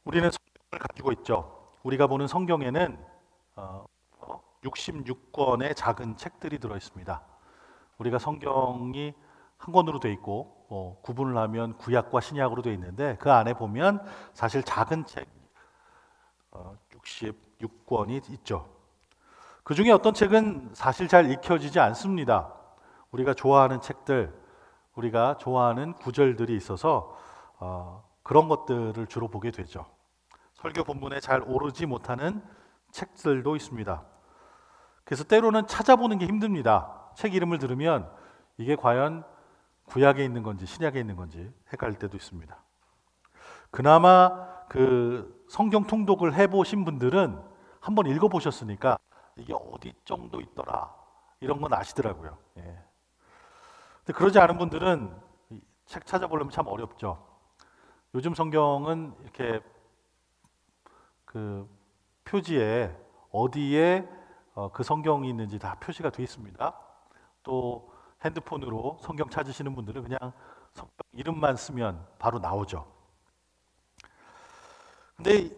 우리는 성경을 가지고 있죠. 우리가 보는 성경에는 66권의 작은 책들이 들어 있습니다. 우리가 성경이 한 권으로 돼 있고 구분을 하면 구약과 신약으로 돼 있는데 그 안에 보면 사실 작은 책 66권이 있죠. 그 중에 어떤 책은 사실 잘 읽혀지지 않습니다. 우리가 좋아하는 책들, 우리가 좋아하는 구절들이 있어서 그런 것들을 주로 보게 되죠. 설교 본문에 잘 오르지 못하는 책들도 있습니다. 그래서 때로는 찾아보는 게 힘듭니다. 책 이름을 들으면 이게 과연 구약에 있는 건지 신약에 있는 건지 헷갈릴 때도 있습니다. 그나마 그 성경 통독을 해보신 분들은 한번 읽어보셨으니까 이게 어디 정도 있더라 이런 건 아시더라고요. 예. 근데 그러지 않은 분들은 책 찾아보려면 참 어렵죠. 요즘 성경은 이렇게 그 표지에 어디에 그 성경이 있는지 다 표시가 되어 있습니다. 또 핸드폰으로 성경 찾으시는 분들은 그냥 성경 이름만 쓰면 바로 나오죠. 근데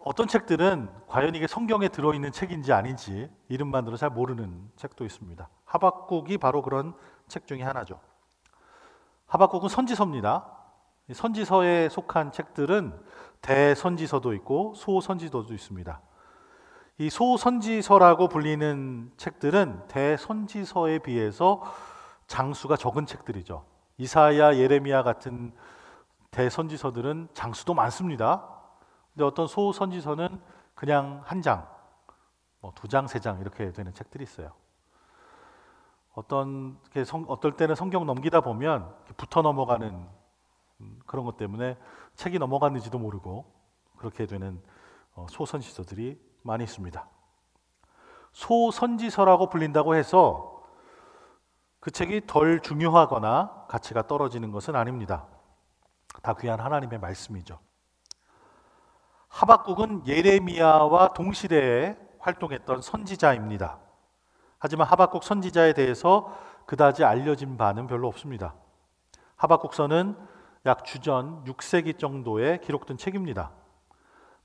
어떤 책들은 과연 이게 성경에 들어있는 책인지 아닌지 이름만 들어 잘 모르는 책도 있습니다. 하박국이 바로 그런 책 중에 하나죠. 하박국은 선지서입니다. 선지서에 속한 책들은 대선지서도 있고 소선지서도 있습니다. 이 소선지서라고 불리는 책들은 대선지서에 비해서 장수가 적은 책들이죠. 이사야, 예레미야 같은 대선지서들은 장수도 많습니다. 근데 어떤 소선지서는 그냥 한 장, 두 장, 세 장 이렇게 되는 책들이 있어요. 어떨 때는 성경 넘기다 보면 붙어 넘어가는 그런 것 때문에 책이 넘어갔는지도 모르고 그렇게 되는 소선지서들이 많이 있습니다. 소선지서라고 불린다고 해서 그 책이 덜 중요하거나 가치가 떨어지는 것은 아닙니다. 다 귀한 하나님의 말씀이죠. 하박국은 예레미야와 동시대에 활동했던 선지자입니다. 하지만 하박국 선지자에 대해서 그다지 알려진 바는 별로 없습니다. 하박국서는 약 주전 6세기 정도에 기록된 책입니다.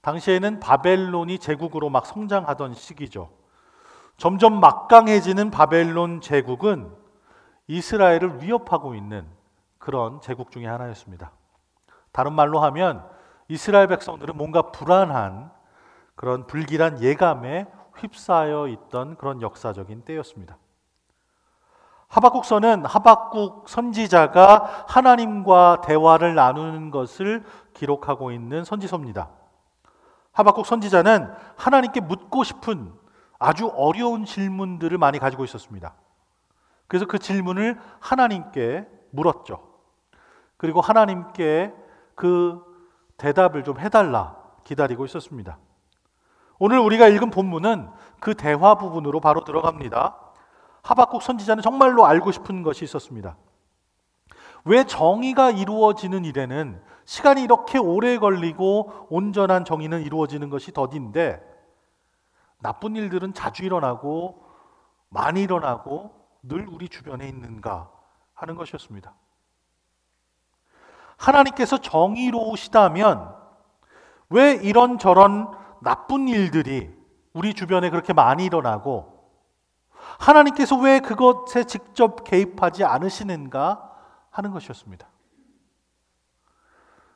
당시에는 바벨론이 제국으로 막 성장하던 시기죠. 점점 막강해지는 바벨론 제국은 이스라엘을 위협하고 있는 그런 제국 중에 하나였습니다. 다른 말로 하면 이스라엘 백성들은 뭔가 불안한 그런 불길한 예감에 휩싸여 있던 그런 역사적인 때였습니다. 하박국서는 하박국 선지자가 하나님과 대화를 나누는 것을 기록하고 있는 선지서입니다. 하박국 선지자는 하나님께 묻고 싶은 아주 어려운 질문들을 많이 가지고 있었습니다. 그래서 그 질문을 하나님께 물었죠. 그리고 하나님께 그 대답을 좀 해달라 기다리고 있었습니다. 오늘 우리가 읽은 본문은 그 대화 부분으로 바로 들어갑니다. 하박국 선지자는 정말로 알고 싶은 것이 있었습니다. 왜 정의가 이루어지는 일에는 시간이 이렇게 오래 걸리고 온전한 정의는 이루어지는 것이 더딘데 나쁜 일들은 자주 일어나고 많이 일어나고 늘 우리 주변에 있는가 하는 것이었습니다. 하나님께서 정의로우시다면 왜 이런저런 나쁜 일들이 우리 주변에 그렇게 많이 일어나고 하나님께서 왜 그것에 직접 개입하지 않으시는가 하는 것이었습니다.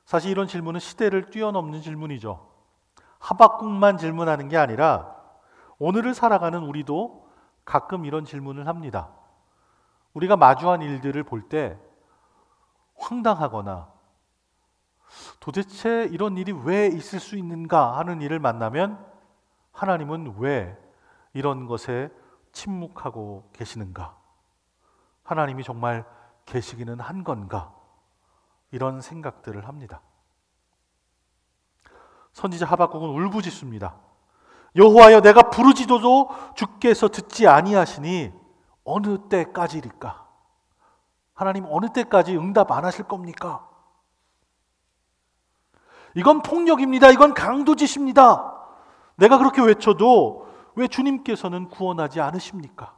사실 이런 질문은 시대를 뛰어넘는 질문이죠. 하박국만 질문하는 게 아니라 오늘을 살아가는 우리도 가끔 이런 질문을 합니다. 우리가 마주한 일들을 볼 때 황당하거나 도대체 이런 일이 왜 있을 수 있는가 하는 일을 만나면 하나님은 왜 이런 것에 침묵하고 계시는가? 하나님이 정말 계시기는 한 건가? 이런 생각들을 합니다. 선지자 하박국은 울부짖습니다. 여호와여, 내가 부르짖어도 주께서 듣지 아니하시니 어느 때까지일까? 하나님 어느 때까지 응답 안 하실 겁니까? 이건 폭력입니다. 이건 강도짓입니다. 내가 그렇게 외쳐도 왜 주님께서는 구원하지 않으십니까?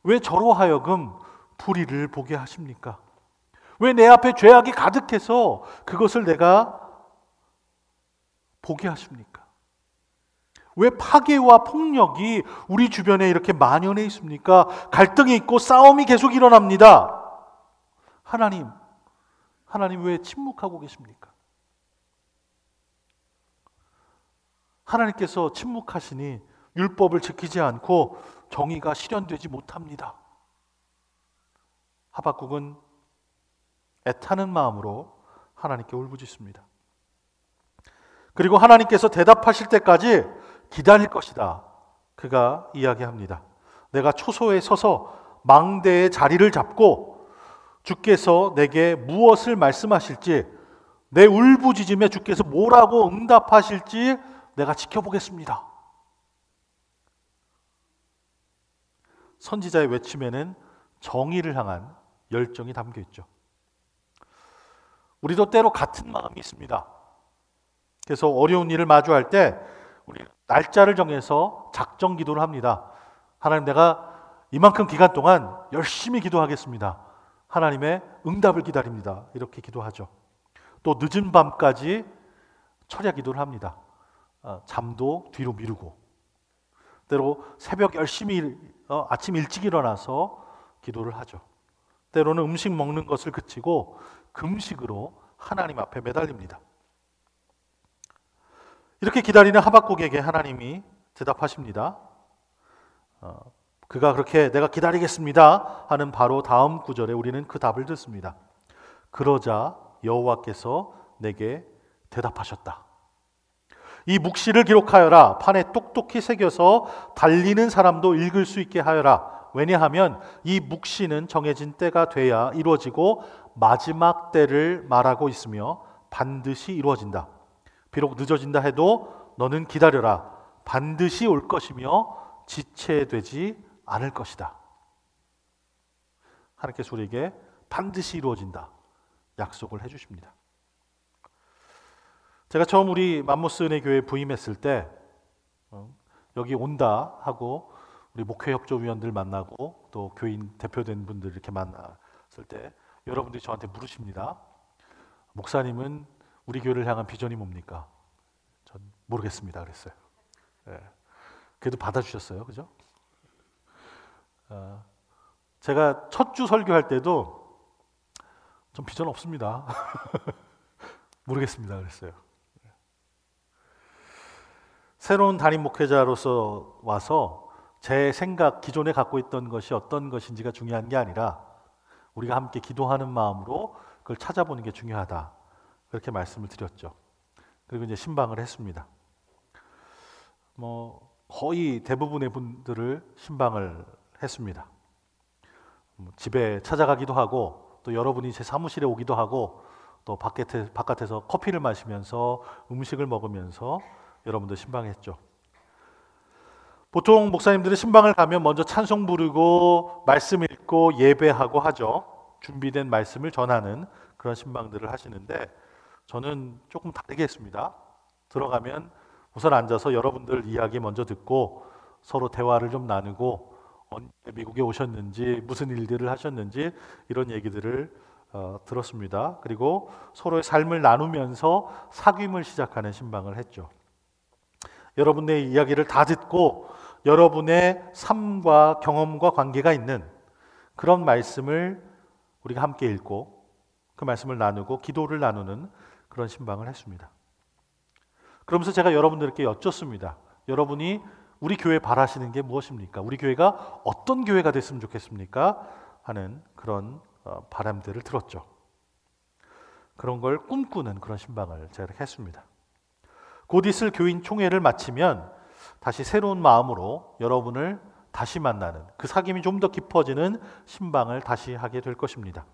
왜 저로 하여금 불의를 보게 하십니까? 왜 내 앞에 죄악이 가득해서 그것을 내가 보게 하십니까? 왜 파괴와 폭력이 우리 주변에 이렇게 만연해 있습니까? 갈등이 있고 싸움이 계속 일어납니다. 하나님 왜 침묵하고 계십니까? 하나님께서 침묵하시니 율법을 지키지 않고 정의가 실현되지 못합니다. 하박국은 애타는 마음으로 하나님께 울부짖습니다. 그리고 하나님께서 대답하실 때까지 기다릴 것이다. 그가 이야기합니다. 내가 초소에 서서 망대의 자리를 잡고 주께서 내게 무엇을 말씀하실지, 내 울부짖음에 주께서 뭐라고 응답하실지 내가 지켜보겠습니다. 선지자의 외침에는 정의를 향한 열정이 담겨 있죠. 우리도 때로 같은 마음이 있습니다. 그래서 어려운 일을 마주할 때 우리 날짜를 정해서 작정 기도를 합니다. 하나님, 내가 이만큼 기간 동안 열심히 기도하겠습니다. 하나님의 응답을 기다립니다. 이렇게 기도하죠. 또 늦은 밤까지 철야 기도를 합니다. 잠도 뒤로 미루고, 때로 새벽 열심히 아침 일찍 일어나서 기도를 하죠. 때로는 음식 먹는 것을 그치고 금식으로 하나님 앞에 매달립니다. 이렇게 기다리는 하박국에게 하나님이 대답하십니다. 그가 그렇게 내가 기다리겠습니다 하는 바로 다음 구절에 우리는 그 답을 듣습니다. 그러자 여호와께서 내게 대답하셨다. 이 묵시를 기록하여라. 판에 똑똑히 새겨서 달리는 사람도 읽을 수 있게 하여라. 왜냐하면 이 묵시는 정해진 때가 돼야 이루어지고 마지막 때를 말하고 있으며 반드시 이루어진다. 비록 늦어진다 해도 너는 기다려라. 반드시 올 것이며 지체되지 않을 것이다. 하나님께서 우리에게 반드시 이루어진다 약속을 해주십니다. 제가 처음 우리 맘모스 은혜교회에 부임했을 때 여기 온다 하고 우리 목회협조위원들 만나고 또 교인 대표된 분들 이렇게 만났을 때 여러분들이 저한테 물으십니다. 목사님은 우리 교회를 향한 비전이 뭡니까? 전 모르겠습니다 그랬어요. 네. 그래도 받아주셨어요. 그죠? 제가 첫 주 설교할 때도 전 비전 없습니다. 모르겠습니다 그랬어요. 새로운 담임 목회자로서 와서 제 생각, 기존에 갖고 있던 것이 어떤 것인지가 중요한 게 아니라 우리가 함께 기도하는 마음으로 그걸 찾아보는 게 중요하다. 그렇게 말씀을 드렸죠. 그리고 이제 신방을 했습니다. 거의 대부분의 분들을 신방을 했습니다. 집에 찾아가기도 하고 또 여러분이 제 사무실에 오기도 하고 또 바깥에서 커피를 마시면서 음식을 먹으면서 여러분들 신방했죠. 보통 목사님들은 신방을 가면 먼저 찬송 부르고 말씀 읽고 예배하고 하죠. 준비된 말씀을 전하는 그런 신방들을 하시는데 저는 조금 다르게 했습니다. 들어가면 우선 앉아서 여러분들 이야기 먼저 듣고 서로 대화를 좀 나누고 언제 미국에 오셨는지 무슨 일들을 하셨는지 이런 얘기들을 들었습니다. 그리고 서로의 삶을 나누면서 사귐을 시작하는 신방을 했죠. 여러분의 이야기를 다 듣고 여러분의 삶과 경험과 관계가 있는 그런 말씀을 우리가 함께 읽고 그 말씀을 나누고 기도를 나누는 그런 신방을 했습니다. 그러면서 제가 여러분들께 여쭙습니다. 여러분이 우리 교회 바라시는 게 무엇입니까? 우리 교회가 어떤 교회가 됐으면 좋겠습니까? 하는 그런 바람들을 들었죠. 그런 걸 꿈꾸는 그런 신방을 제가 했습니다. 곧 있을 교인 총회를 마치면 다시 새로운 마음으로 여러분을 다시 만나는 그 사귐이 좀 더 깊어지는 신방을 다시 하게 될 것입니다.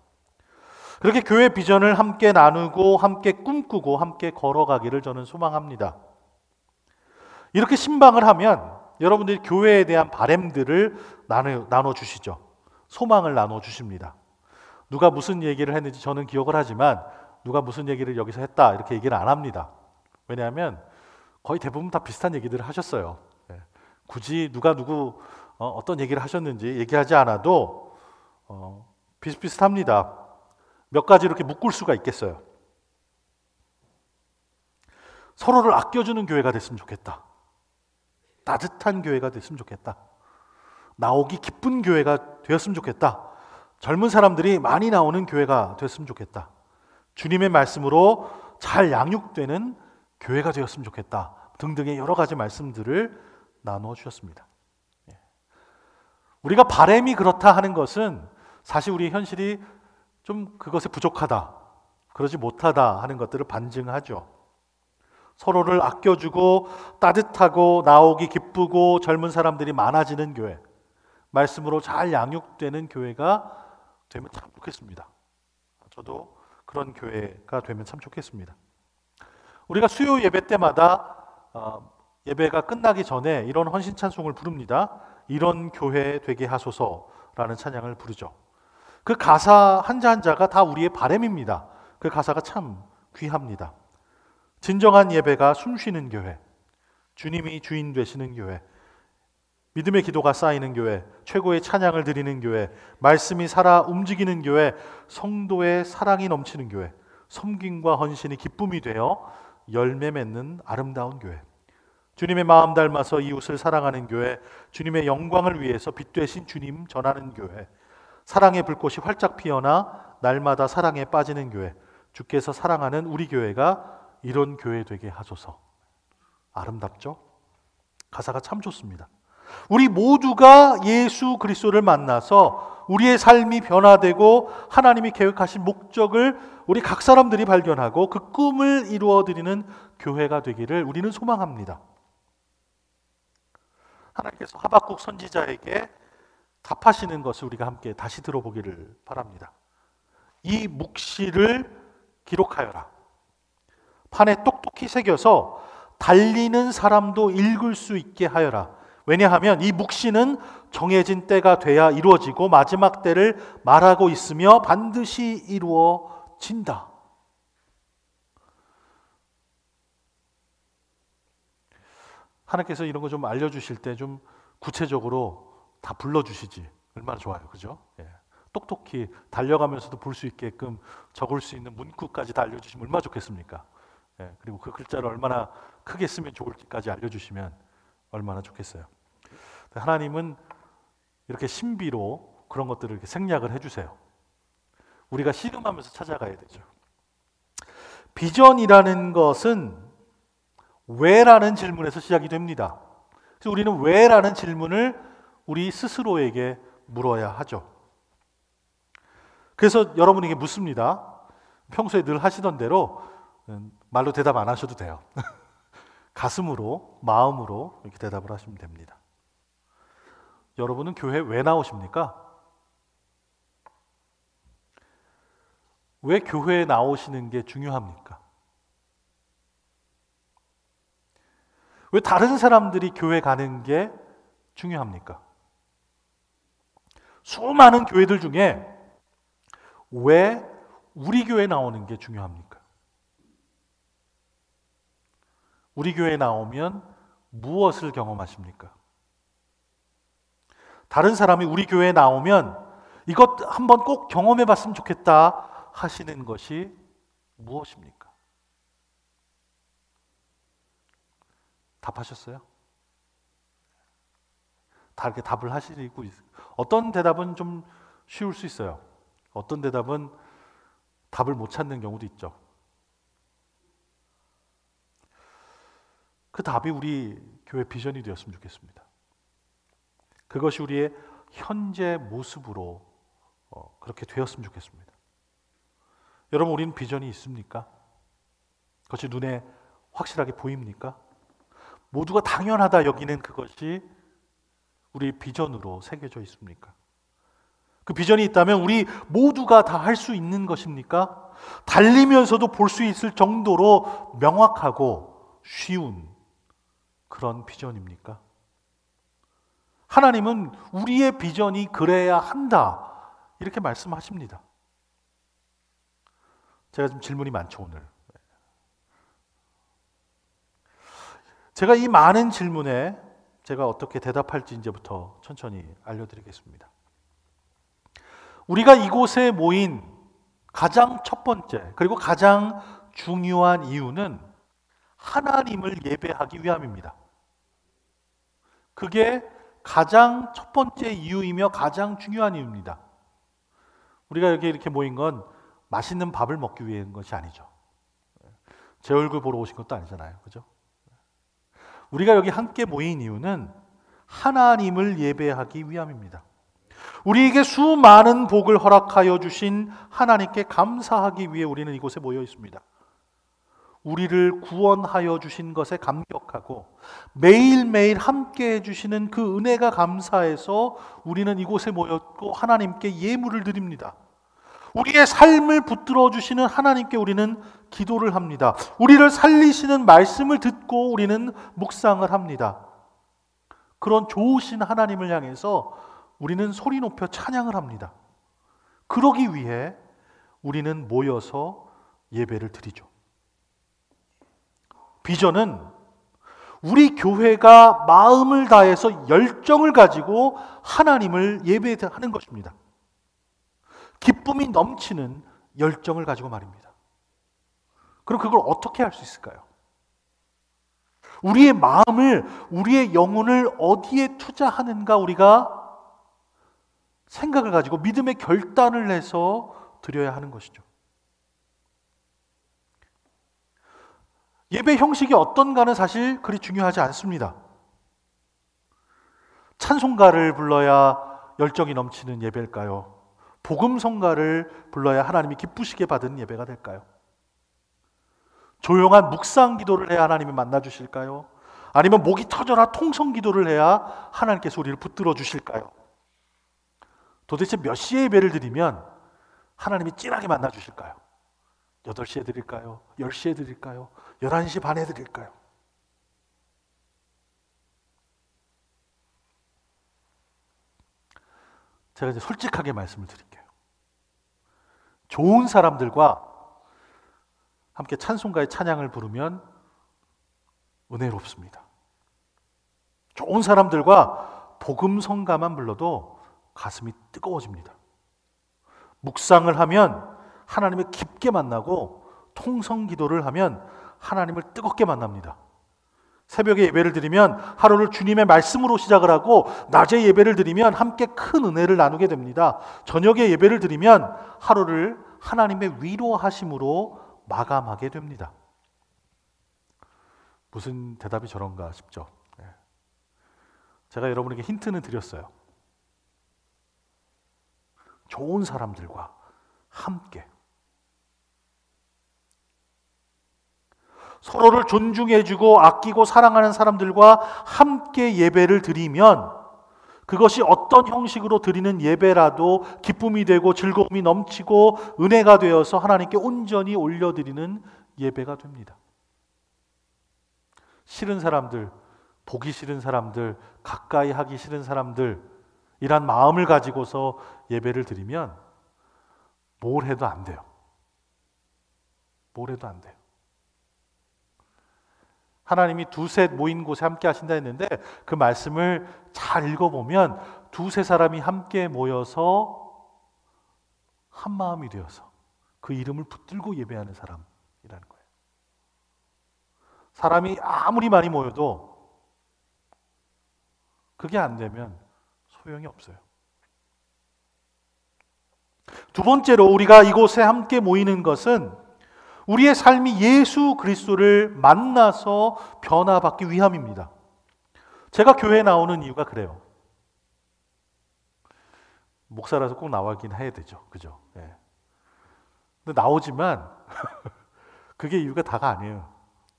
그렇게 교회 비전을 함께 나누고 함께 꿈꾸고 함께 걸어가기를 저는 소망합니다. 이렇게 신방을 하면 여러분들이 교회에 대한 바램들을 나눠주시죠. 소망을 나눠주십니다. 누가 무슨 얘기를 했는지 저는 기억을 하지만 누가 무슨 얘기를 여기서 했다 이렇게 얘기를 안 합니다. 왜냐하면 거의 대부분 다 비슷한 얘기들을 하셨어요. 굳이 누가 누구 어떤 얘기를 하셨는지 얘기하지 않아도 비슷비슷합니다. 몇 가지 이렇게 묶을 수가 있겠어요. 서로를 아껴주는 교회가 됐으면 좋겠다. 따뜻한 교회가 됐으면 좋겠다. 나오기 기쁜 교회가 되었으면 좋겠다. 젊은 사람들이 많이 나오는 교회가 됐으면 좋겠다. 주님의 말씀으로 잘 양육되는 교회가 되었으면 좋겠다. 등등의 여러 가지 말씀들을 나누어 주셨습니다. 우리가 바람이 그렇다 하는 것은 사실 우리의 현실이 좀 그것에 부족하다, 그러지 못하다 하는 것들을 반증하죠. 서로를 아껴주고 따뜻하고 나오기 기쁘고 젊은 사람들이 많아지는 교회, 말씀으로 잘 양육되는 교회가 되면 참 좋겠습니다. 저도 그런 교회가 되면 참 좋겠습니다. 우리가 수요 예배 때마다 예배가 끝나기 전에 이런 헌신 찬송을 부릅니다. 이런 교회 되게 하소서라는 찬양을 부르죠. 그 가사 한자 한자가 다 우리의 바람입니다. 그 가사가 참 귀합니다. 진정한 예배가 숨쉬는 교회, 주님이 주인 되시는 교회, 믿음의 기도가 쌓이는 교회, 최고의 찬양을 드리는 교회, 말씀이 살아 움직이는 교회, 성도의 사랑이 넘치는 교회, 섬김과 헌신이 기쁨이 되어 열매 맺는 아름다운 교회, 주님의 마음 닮아서 이웃을 사랑하는 교회, 주님의 영광을 위해서 빛 되신 주님 전하는 교회, 사랑의 불꽃이 활짝 피어나 날마다 사랑에 빠지는 교회, 주께서 사랑하는 우리 교회가 이런 교회 되게 하소서. 아름답죠? 가사가 참 좋습니다. 우리 모두가 예수 그리스도를 만나서 우리의 삶이 변화되고 하나님이 계획하신 목적을 우리 각 사람들이 발견하고 그 꿈을 이루어드리는 교회가 되기를 우리는 소망합니다. 하나님께서 하박국 선지자에게 답하시는 것을 우리가 함께 다시 들어보기를 바랍니다. 이 묵시를 기록하여라. 판에 똑똑히 새겨서 달리는 사람도 읽을 수 있게 하여라. 왜냐하면 이 묵시는 정해진 때가 돼야 이루어지고 마지막 때를 말하고 있으며 반드시 이루어진다. 하나님께서 이런 거 좀 알려주실 때 좀 구체적으로 다 불러주시지 얼마나 좋아요, 그죠? 예. 똑똑히 달려가면서도 볼 수 있게끔 적을 수 있는 문구까지 다 알려주시면 얼마나 좋겠습니까? 예. 그리고 그 글자를 얼마나 크게 쓰면 좋을지까지 알려주시면 얼마나 좋겠어요. 하나님은 이렇게 신비로 그런 것들을 이렇게 생략을 해주세요. 우리가 씨름하면서 찾아가야 되죠. 비전이라는 것은 왜라는 질문에서 시작이 됩니다. 그래서 우리는 왜라는 질문을 우리 스스로에게 물어야 하죠. 그래서 여러분에게 묻습니다. 평소에 늘 하시던 대로 말로 대답 안 하셔도 돼요. 가슴으로, 마음으로 이렇게 대답을 하시면 됩니다. 여러분은 교회 왜 나오십니까? 왜 교회에 나오시는 게 중요합니까? 왜 다른 사람들이 교회 가는 게 중요합니까? 수많은 교회들 중에 왜 우리 교회 나오는 게 중요합니까? 우리 교회에 나오면 무엇을 경험하십니까? 다른 사람이 우리 교회에 나오면 이것 한번 꼭 경험해 봤으면 좋겠다 하시는 것이 무엇입니까? 답하셨어요? 다 이렇게 답을 하시고 있어요. 어떤 대답은 좀 쉬울 수 있어요. 어떤 대답은 답을 못 찾는 경우도 있죠. 그 답이 우리 교회 비전이 되었으면 좋겠습니다. 그것이 우리의 현재 모습으로 그렇게 되었으면 좋겠습니다. 여러분, 우리는 비전이 있습니까? 그것이 눈에 확실하게 보입니까? 모두가 당연하다 여기는 그것이 우리 비전으로 새겨져 있습니까? 그 비전이 있다면 우리 모두가 다 할 수 있는 것입니까? 달리면서도 볼 수 있을 정도로 명확하고 쉬운 그런 비전입니까? 하나님은 우리의 비전이 그래야 한다 이렇게 말씀하십니다. 제가 좀 질문이 많죠, 오늘. 제가 이 많은 질문에 제가 어떻게 대답할지 이제부터 천천히 알려드리겠습니다. 우리가 이곳에 모인 가장 첫 번째 그리고 가장 중요한 이유는 하나님을 예배하기 위함입니다. 그게 가장 첫 번째 이유이며 가장 중요한 이유입니다. 우리가 여기 이렇게 모인 건 맛있는 밥을 먹기 위한 것이 아니죠. 제 얼굴 보러 오신 것도 아니잖아요. 그죠? 우리가 여기 함께 모인 이유는 하나님을 예배하기 위함입니다. 우리에게 수많은 복을 허락하여 주신 하나님께 감사하기 위해 우리는 이곳에 모여 있습니다. 우리를 구원하여 주신 것에 감격하고 매일매일 함께 해주시는 그 은혜가 감사해서 우리는 이곳에 모였고 하나님께 예물을 드립니다. 우리의 삶을 붙들어 주시는 하나님께 우리는 기도를 합니다. 우리를 살리시는 말씀을 듣고 우리는 묵상을 합니다. 그런 좋으신 하나님을 향해서 우리는 소리 높여 찬양을 합니다. 그러기 위해 우리는 모여서 예배를 드리죠. 비전은 우리 교회가 마음을 다해서 열정을 가지고 하나님을 예배하는 것입니다. 기쁨이 넘치는 열정을 가지고 말입니다. 그럼 그걸 어떻게 할 수 있을까요? 우리의 마음을, 우리의 영혼을 어디에 투자하는가 우리가 생각을 가지고 믿음의 결단을 해서 드려야 하는 것이죠. 예배 형식이 어떤가는 사실 그리 중요하지 않습니다. 찬송가를 불러야 열정이 넘치는 예배일까요? 복음성가를 불러야 하나님이 기쁘시게 받은 예배가 될까요? 조용한 묵상 기도를 해야 하나님이 만나 주실까요? 아니면 목이 터져라 통성 기도를 해야 하나님께서 우리를 붙들어 주실까요? 도대체 몇 시에 예배를 드리면 하나님이 찐하게 만나 주실까요? 8시에 드릴까요? 10시에 드릴까요? 11시 반에 드릴까요? 제가 이제 솔직하게 말씀을 드릴게요. 좋은 사람들과 함께 찬송가의 찬양을 부르면 은혜롭습니다. 좋은 사람들과 복음성가만 불러도 가슴이 뜨거워집니다. 묵상을 하면 하나님을 깊게 만나고 통성 기도를 하면 하나님을 뜨겁게 만납니다. 새벽에 예배를 드리면 하루를 주님의 말씀으로 시작을 하고 낮에 예배를 드리면 함께 큰 은혜를 나누게 됩니다. 저녁에 예배를 드리면 하루를 하나님의 위로하심으로 마감하게 됩니다. 무슨 대답이 저런가 싶죠. 제가 여러분에게 힌트는 드렸어요. 좋은 사람들과 함께 서로를 존중해주고 아끼고 사랑하는 사람들과 함께 예배를 드리면 그것이 어떤 형식으로 드리는 예배라도 기쁨이 되고 즐거움이 넘치고 은혜가 되어서 하나님께 온전히 올려드리는 예배가 됩니다. 싫은 사람들, 보기 싫은 사람들, 가까이 하기 싫은 사람들 이란 마음을 가지고서 예배를 드리면 뭘 해도 안 돼요. 뭘 해도 안 돼요. 하나님이 두셋 모인 곳에 함께 하신다 했는데 그 말씀을 잘 읽어보면 두세 사람이 함께 모여서 한 마음이 되어서 그 이름을 붙들고 예배하는 사람이라는 거예요. 사람이 아무리 많이 모여도 그게 안 되면 소용이 없어요. 두 번째로 우리가 이곳에 함께 모이는 것은 우리의 삶이 예수 그리스도를 만나서 변화받기 위함입니다. 제가 교회에 나오는 이유가 그래요. 목사라서 꼭 나가긴 해야 되죠. 그죠? 예. 근데 나오지만 그게 이유가 다가 아니에요.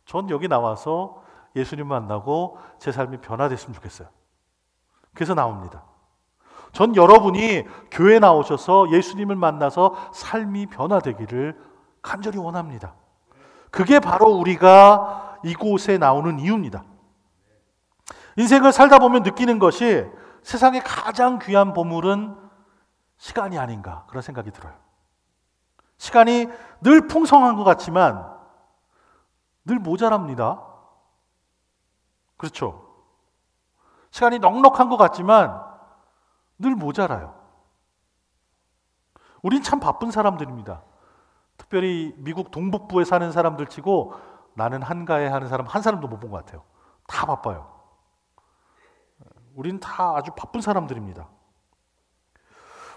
전 여기 나와서 예수님 만나고 제 삶이 변화됐으면 좋겠어요. 그래서 나옵니다. 전 여러분이 교회에 나오셔서 예수님을 만나서 삶이 변화되기를 간절히 원합니다. 그게 바로 우리가 이곳에 나오는 이유입니다. 인생을 살다 보면 느끼는 것이 세상에 가장 귀한 보물은 시간이 아닌가 그런 생각이 들어요. 시간이 늘 풍성한 것 같지만 늘 모자랍니다. 그렇죠? 시간이 넉넉한 것 같지만 늘 모자라요. 우린 참 바쁜 사람들입니다. 특별히 미국 동북부에 사는 사람들 치고 나는 한가해 하는 사람 한 사람도 못 본 것 같아요. 다 바빠요. 우리는 다 아주 바쁜 사람들입니다.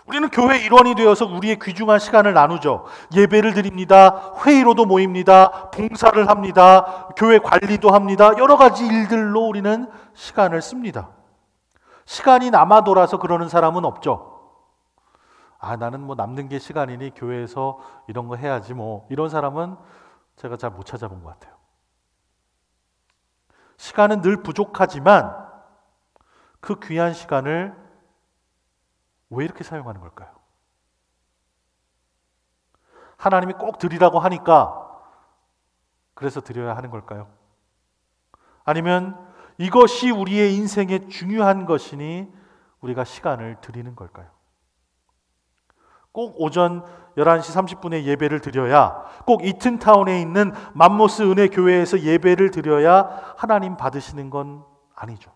우리는 교회 일원이 되어서 우리의 귀중한 시간을 나누죠. 예배를 드립니다. 회의로도 모입니다. 봉사를 합니다. 교회 관리도 합니다. 여러 가지 일들로 우리는 시간을 씁니다. 시간이 남아 돌아서 그러는 사람은 없죠. 나는 뭐 남는 게 시간이니 교회에서 이런 거 해야지 뭐, 이런 사람은 제가 잘 못 찾아본 것 같아요. 시간은 늘 부족하지만 그 귀한 시간을 왜 이렇게 사용하는 걸까요? 하나님이 꼭 드리라고 하니까 그래서 드려야 하는 걸까요? 아니면 이것이 우리의 인생에 중요한 것이니 우리가 시간을 드리는 걸까요? 꼭 오전 11시 30분에 예배를 드려야, 꼭 이튼타운에 있는 맘모스 은혜 교회에서 예배를 드려야 하나님 받으시는 건 아니죠.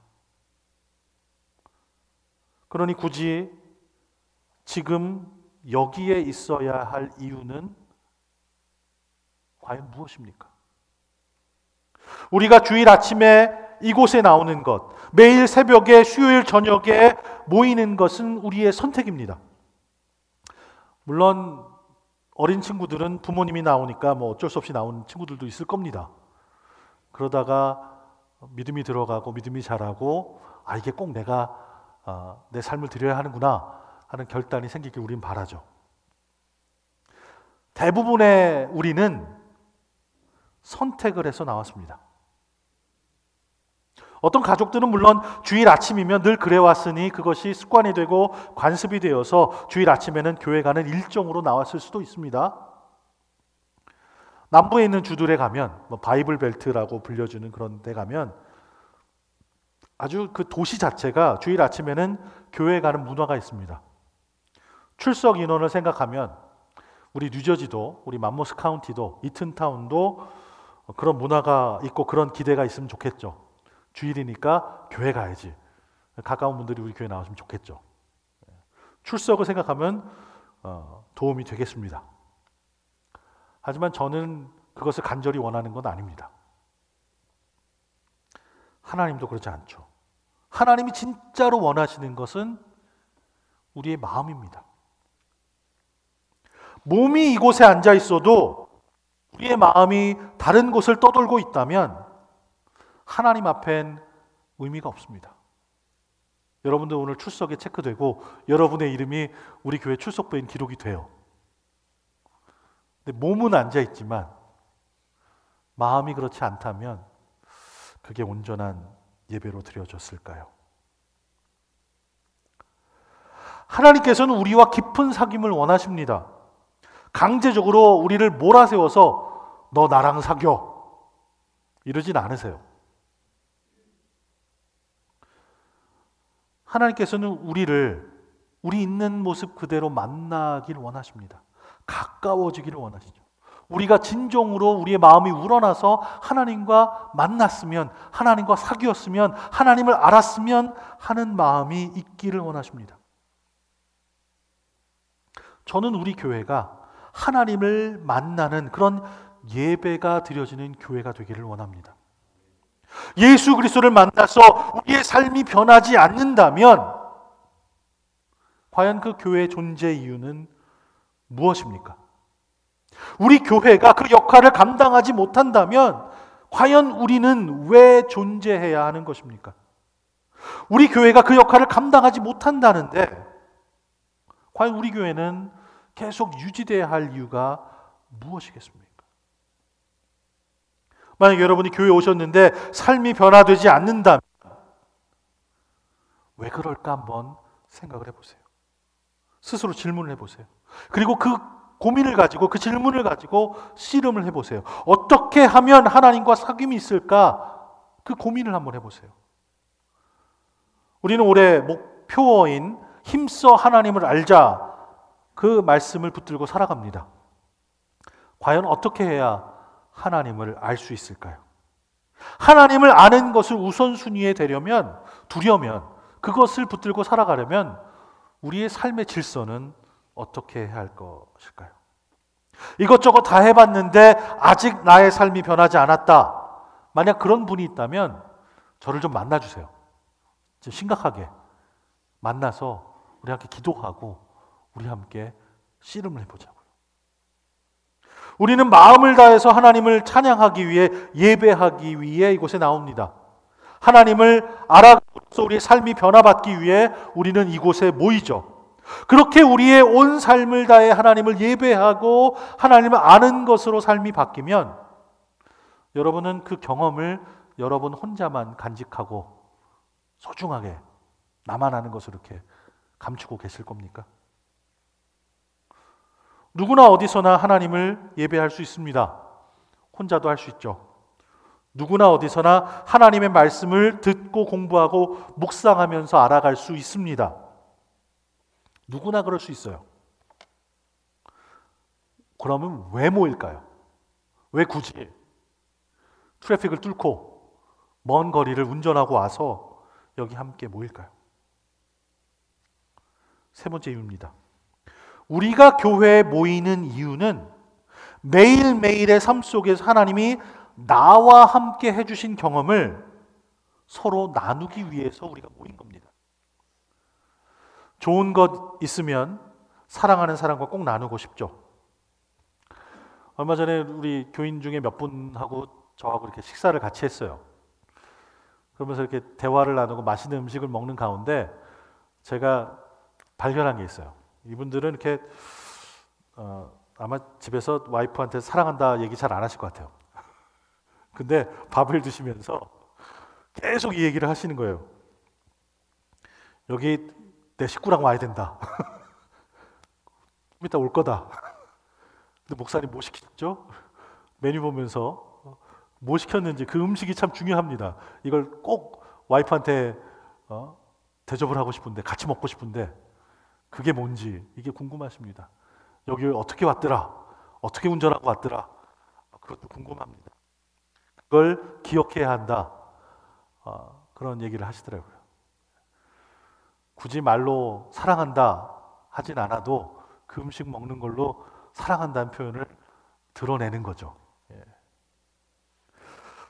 그러니 굳이 지금 여기에 있어야 할 이유는 과연 무엇입니까? 우리가 주일 아침에 이곳에 나오는 것, 매일 새벽에, 수요일 저녁에 모이는 것은 우리의 선택입니다. 물론 어린 친구들은 부모님이 나오니까 뭐 어쩔 수 없이 나오는 친구들도 있을 겁니다. 그러다가 믿음이 들어가고 믿음이 자라고 이게 꼭 내가 내 삶을 드려야 하는구나 하는 결단이 생기길 우린 바라죠. 대부분의 우리는 선택을 해서 나왔습니다. 어떤 가족들은 물론 주일 아침이면 늘 그래왔으니 그것이 습관이 되고 관습이 되어서 주일 아침에는 교회 가는 일정으로 나왔을 수도 있습니다. 남부에 있는 주들에 가면 바이블 벨트라고 불려주는 그런 데 가면 아주 그 도시 자체가 주일 아침에는 교회 가는 문화가 있습니다. 출석 인원을 생각하면 우리 뉴저지도, 우리 맘모스 카운티도, 이튼타운도 그런 문화가 있고 그런 기대가 있으면 좋겠죠. 주일이니까 교회 가야지. 가까운 분들이 우리 교회 나오시면 좋겠죠. 출석을 생각하면 도움이 되겠습니다. 하지만 저는 그것을 간절히 원하는 건 아닙니다. 하나님도 그렇지 않죠. 하나님이 진짜로 원하시는 것은 우리의 마음입니다. 몸이 이곳에 앉아 있어도 우리의 마음이 다른 곳을 떠돌고 있다면 하나님 앞엔 의미가 없습니다. 여러분들 오늘 출석에 체크되고 여러분의 이름이 우리 교회 출석부인 기록이 돼요. 근데 몸은 앉아 있지만 마음이 그렇지 않다면 그게 온전한 예배로 드려졌을까요? 하나님께서는 우리와 깊은 사귐을 원하십니다. 강제적으로 우리를 몰아세워서 너 나랑 사겨 이러진 않으세요. 하나님께서는 우리 있는 모습 그대로 만나길 원하십니다. 가까워지기를 원하시죠. 우리가 진정으로 우리의 마음이 우러나서 하나님과 만났으면, 하나님과 사귀었으면, 하나님을 알았으면 하는 마음이 있기를 원하십니다. 저는 우리 교회가 하나님을 만나는 그런 예배가 드려지는 교회가 되기를 원합니다. 예수 그리스도를 만나서 우리의 삶이 변하지 않는다면 과연 그 교회의 존재 이유는 무엇입니까? 우리 교회가 그 역할을 감당하지 못한다면 과연 우리는 왜 존재해야 하는 것입니까? 우리 교회가 그 역할을 감당하지 못한다는데 과연 우리 교회는 계속 유지되어야 할 이유가 무엇이겠습니까? 만약 여러분이 교회에 오셨는데 삶이 변화되지 않는다면 왜 그럴까 한번 생각을 해보세요. 스스로 질문을 해보세요. 그리고 그 고민을 가지고, 그 질문을 가지고 씨름을 해보세요. 어떻게 하면 하나님과 사귐이 있을까? 그 고민을 한번 해보세요. 우리는 올해 목표어인 힘써 하나님을 알자 그 말씀을 붙들고 살아갑니다. 과연 어떻게 해야 하나님을 알 수 있을까요? 하나님을 아는 것을 우선순위에 두려면 그것을 붙들고 살아가려면 우리의 삶의 질서는 어떻게 해야 할 것일까요? 이것저것 다 해봤는데 아직 나의 삶이 변하지 않았다. 만약 그런 분이 있다면 저를 좀 만나주세요. 좀 심각하게 만나서 우리 함께 기도하고 우리 함께 씨름을 해보자고요. 우리는 마음을 다해서 하나님을 찬양하기 위해, 예배하기 위해 이곳에 나옵니다. 하나님을 알아가서 우리의 삶이 변화받기 위해 우리는 이곳에 모이죠. 그렇게 우리의 온 삶을 다해 하나님을 예배하고 하나님을 아는 것으로 삶이 바뀌면 여러분은 그 경험을 여러분 혼자만 간직하고 소중하게 나만 아는 것으로 이렇게 감추고 계실 겁니까? 누구나 어디서나 하나님을 예배할 수 있습니다. 혼자도 할 수 있죠. 누구나 어디서나 하나님의 말씀을 듣고 공부하고 묵상하면서 알아갈 수 있습니다. 누구나 그럴 수 있어요. 그러면 왜 모일까요? 왜 굳이 트래픽을 뚫고 먼 거리를 운전하고 와서 여기 함께 모일까요? 세 번째 이유입니다. 우리가 교회에 모이는 이유는 매일매일의 삶 속에서 하나님이 나와 함께 해주신 경험을 서로 나누기 위해서 우리가 모인 겁니다. 좋은 것 있으면 사랑하는 사람과 꼭 나누고 싶죠. 얼마 전에 우리 교인 중에 몇 분하고 저하고 이렇게 식사를 같이 했어요. 그러면서 이렇게 대화를 나누고 맛있는 음식을 먹는 가운데 제가 발견한 게 있어요. 이분들은 이렇게 아마 집에서 와이프한테 사랑한다 얘기 잘 안 하실 것 같아요. 근데 밥을 드시면서 계속 이 얘기를 하시는 거예요. 여기 내 식구랑 와야 된다. 좀 이따 올 거다. 근데 목사님 뭐 시켰죠? 메뉴 보면서 뭐 시켰는지 그 음식이 참 중요합니다. 이걸 꼭 와이프한테 대접을 하고 싶은데, 같이 먹고 싶은데 그게 뭔지 이게 궁금하십니다. 여기 어떻게 왔더라? 어떻게 운전하고 왔더라? 그것도 궁금합니다. 그걸 기억해야 한다. 그런 얘기를 하시더라고요. 굳이 말로 사랑한다 하진 않아도 그 음식 먹는 걸로 사랑한다는 표현을 드러내는 거죠. 예.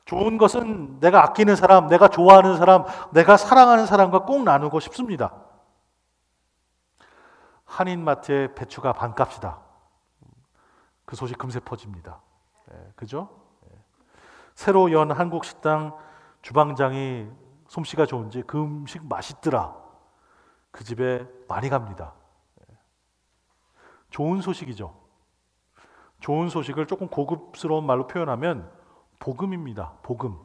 좋은 것은 내가 아끼는 사람, 내가 좋아하는 사람, 내가 사랑하는 사람과 꼭 나누고 싶습니다. 한인마트에 배추가 반값이다. 그 소식 금세 퍼집니다. 예, 그죠? 예. 새로 연 한국 식당 주방장이 솜씨가 좋은지 그 음식 맛있더라. 그 집에 많이 갑니다. 예. 좋은 소식이죠. 좋은 소식을 조금 고급스러운 말로 표현하면 복음입니다. 복음.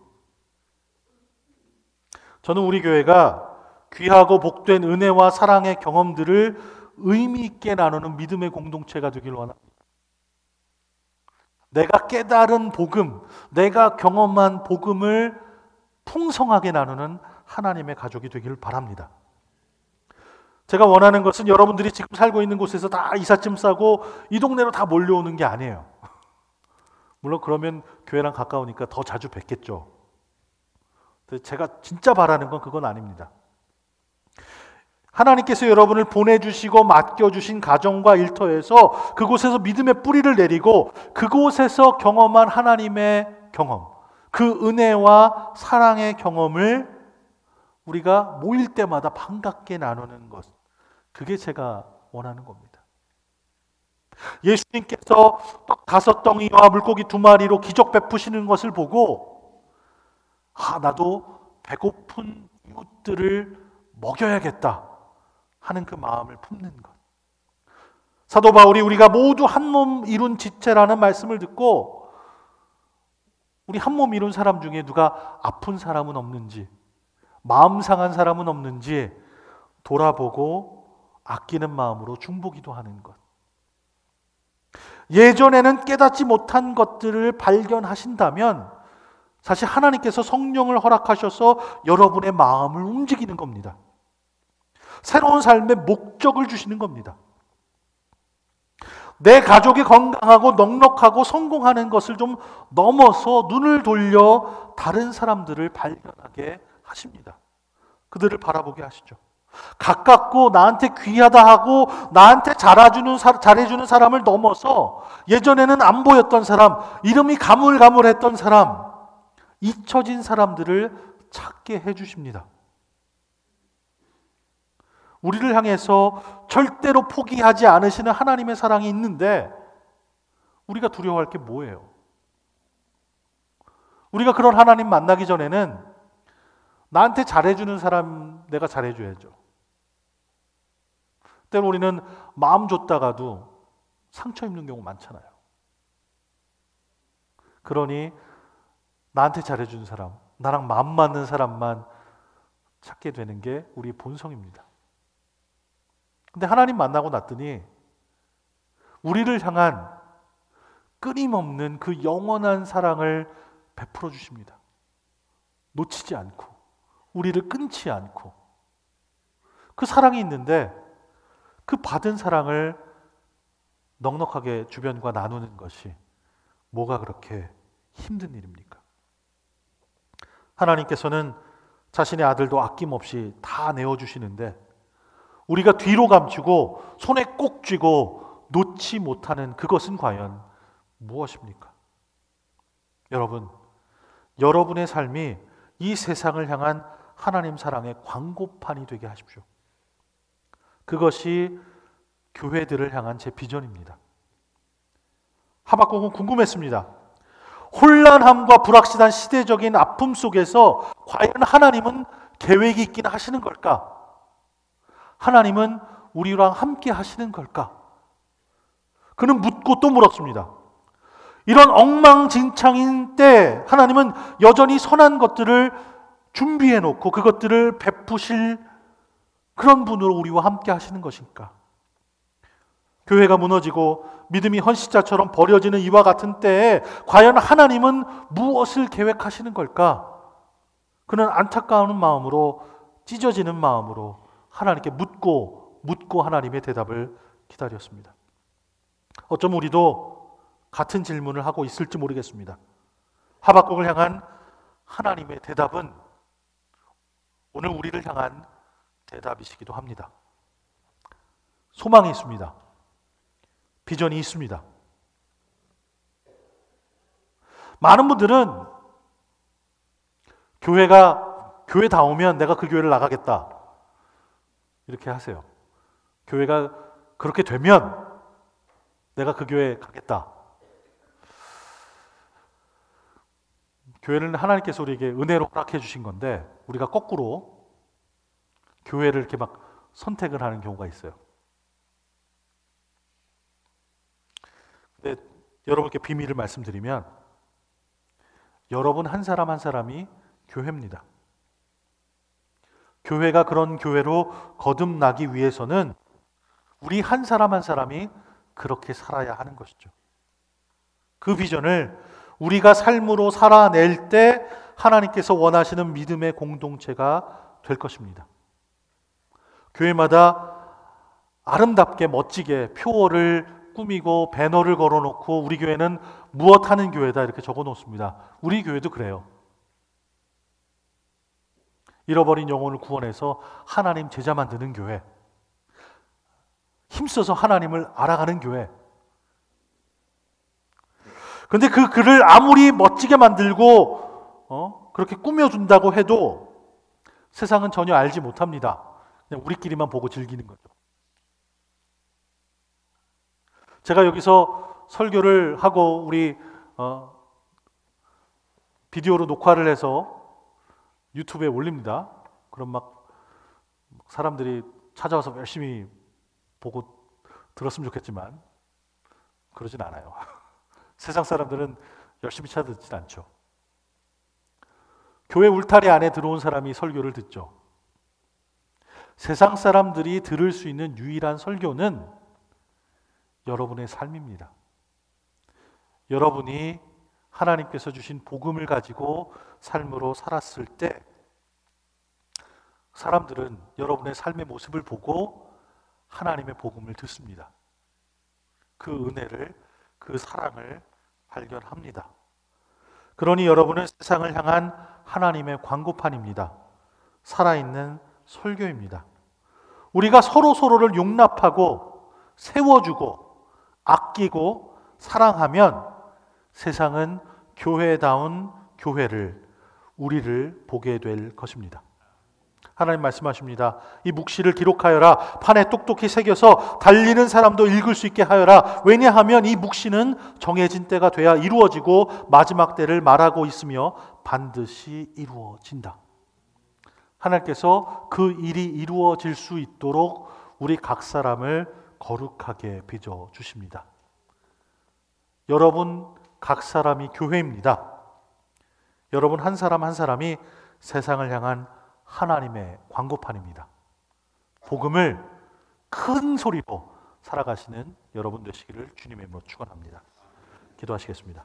저는 우리 교회가 귀하고 복된 은혜와 사랑의 경험들을 의미 있게 나누는 믿음의 공동체가 되기를 원합니다. 내가 깨달은 복음, 내가 경험한 복음을 풍성하게 나누는 하나님의 가족이 되기를 바랍니다. 제가 원하는 것은 여러분들이 지금 살고 있는 곳에서 다 이삿짐 싸고 이 동네로 다 몰려오는 게 아니에요. 물론 그러면 교회랑 가까우니까 더 자주 뵙겠죠. 제가 진짜 바라는 건 그건 아닙니다. 하나님께서 여러분을 보내주시고 맡겨주신 가정과 일터에서 그곳에서 믿음의 뿌리를 내리고 그곳에서 경험한 하나님의 경험, 그 은혜와 사랑의 경험을 우리가 모일 때마다 반갑게 나누는 것, 그게 제가 원하는 겁니다. 예수님께서 떡 5덩이와 물고기 2마리로 기적 베푸시는 것을 보고 나도 배고픈 이웃들을 먹여야겠다 하는 그 마음을 품는 것. 사도 바울이 우리가 모두 한 몸 이룬 지체라는 말씀을 듣고 우리 한 몸 이룬 사람 중에 누가 아픈 사람은 없는지, 마음 상한 사람은 없는지 돌아보고 아끼는 마음으로 중보기도 하는 것. 예전에는 깨닫지 못한 것들을 발견하신다면 사실 하나님께서 성령을 허락하셔서 여러분의 마음을 움직이는 겁니다. 새로운 삶의 목적을 주시는 겁니다. 내 가족이 건강하고 넉넉하고 성공하는 것을 좀 넘어서 눈을 돌려 다른 사람들을 발견하게 하십니다. 그들을 바라보게 하시죠. 가깝고 나한테 귀하다 하고 나한테 잘해주는 사람을 넘어서 예전에는 안 보였던 사람, 이름이 가물가물했던 사람, 잊혀진 사람들을 찾게 해주십니다. 우리를 향해서 절대로 포기하지 않으시는 하나님의 사랑이 있는데 우리가 두려워할 게 뭐예요? 우리가 그런 하나님 만나기 전에는 나한테 잘해주는 사람 내가 잘해줘야죠. 때로 우리는 마음 줬다가도 상처 입는 경우 많잖아요. 그러니 나한테 잘해주는 사람, 나랑 마음 맞는 사람만 찾게 되는 게 우리의 본성입니다. 근데 하나님 만나고 났더니 우리를 향한 끊임없는 그 영원한 사랑을 베풀어 주십니다. 놓치지 않고, 우리를 끊지 않고. 그 사랑이 있는데 그 받은 사랑을 넉넉하게 주변과 나누는 것이 뭐가 그렇게 힘든 일입니까? 하나님께서는 자신의 아들도 아낌없이 다 내어주시는데 우리가 뒤로 감추고 손에 꼭 쥐고 놓지 못하는 그것은 과연 무엇입니까? 여러분, 여러분의 삶이 이 세상을 향한 하나님 사랑의 광고판이 되게 하십시오. 그것이 교회들을 향한 제 비전입니다. 하박국은 궁금했습니다. 혼란함과 불확실한 시대적인 아픔 속에서 과연 하나님은 계획이 있긴 하시는 걸까? 하나님은 우리랑 함께 하시는 걸까? 그는 묻고 또 물었습니다. 이런 엉망진창인 때 하나님은 여전히 선한 것들을 준비해 놓고 그것들을 베푸실 그런 분으로 우리와 함께 하시는 것인가? 교회가 무너지고 믿음이 헌신자처럼 버려지는 이와 같은 때에 과연 하나님은 무엇을 계획하시는 걸까? 그는 안타까운 마음으로, 찢어지는 마음으로 하나님께 묻고 하나님의 대답을 기다렸습니다. 어쩌면 우리도 같은 질문을 하고 있을지 모르겠습니다. 하박국을 향한 하나님의 대답은 오늘 우리를 향한 대답이시기도 합니다. 소망이 있습니다. 비전이 있습니다. 많은 분들은 교회 다 오면 내가 그 교회를 나가겠다 이렇게 하세요. 교회가 그렇게 되면 내가 그 교회에 가겠다. 교회는 하나님께서 우리에게 은혜로 허락해 주신 건데 우리가 거꾸로 교회를 이렇게 막 선택을 하는 경우가 있어요. 근데 여러분께 비밀을 말씀드리면 여러분 한 사람 한 사람이 교회입니다. 교회가 그런 교회로 거듭나기 위해서는 우리 한 사람 한 사람이 그렇게 살아야 하는 것이죠. 그 비전을 우리가 삶으로 살아낼 때 하나님께서 원하시는 믿음의 공동체가 될 것입니다. 교회마다 아름답게 멋지게 표어를 꾸미고 배너를 걸어놓고 우리 교회는 무엇 하는 교회다 이렇게 적어놓습니다. 우리 교회도 그래요. 잃어버린 영혼을 구원해서 하나님 제자 만드는 교회, 힘써서 하나님을 알아가는 교회. 그런데 그 글을 아무리 멋지게 만들고 그렇게 꾸며준다고 해도 세상은 전혀 알지 못합니다. 그냥 우리끼리만 보고 즐기는 거죠. 제가 여기서 설교를 하고 우리 비디오로 녹화를 해서 유튜브에 올립니다. 그럼 막 사람들이 찾아와서 열심히 보고 들었으면 좋겠지만 그러진 않아요. 세상 사람들은 열심히 찾아듣진 않죠. 교회 울타리 안에 들어온 사람이 설교를 듣죠. 세상 사람들이 들을 수 있는 유일한 설교는 여러분의 삶입니다. 여러분이 하나님께서 주신 복음을 가지고 삶으로 살았을 때 사람들은 여러분의 삶의 모습을 보고 하나님의 복음을 듣습니다. 그 은혜를, 그 사랑을 발견합니다. 그러니 여러분은 세상을 향한 하나님의 광고판입니다. 살아있는 설교입니다. 우리가 서로를 용납하고 세워주고 아끼고 사랑하면 세상은 교회다운 교회를, 우리를 보게 될 것입니다. 하나님 말씀하십니다. 이 묵시를 기록하여라. 판에 똑똑히 새겨서 달리는 사람도 읽을 수 있게 하여라. 왜냐하면 이 묵시는 정해진 때가 돼야 이루어지고 마지막 때를 말하고 있으며 반드시 이루어진다. 하나님께서 그 일이 이루어질 수 있도록 우리 각 사람을 거룩하게 빚어 주십니다. 여러분 각 사람이 교회입니다. 여러분 한 사람 한 사람이 세상을 향한 하나님의 광고판입니다. 복음을 큰 소리로 살아가시는 여러분 되시기를 주님의 이름으로 축원합니다. 기도하시겠습니다.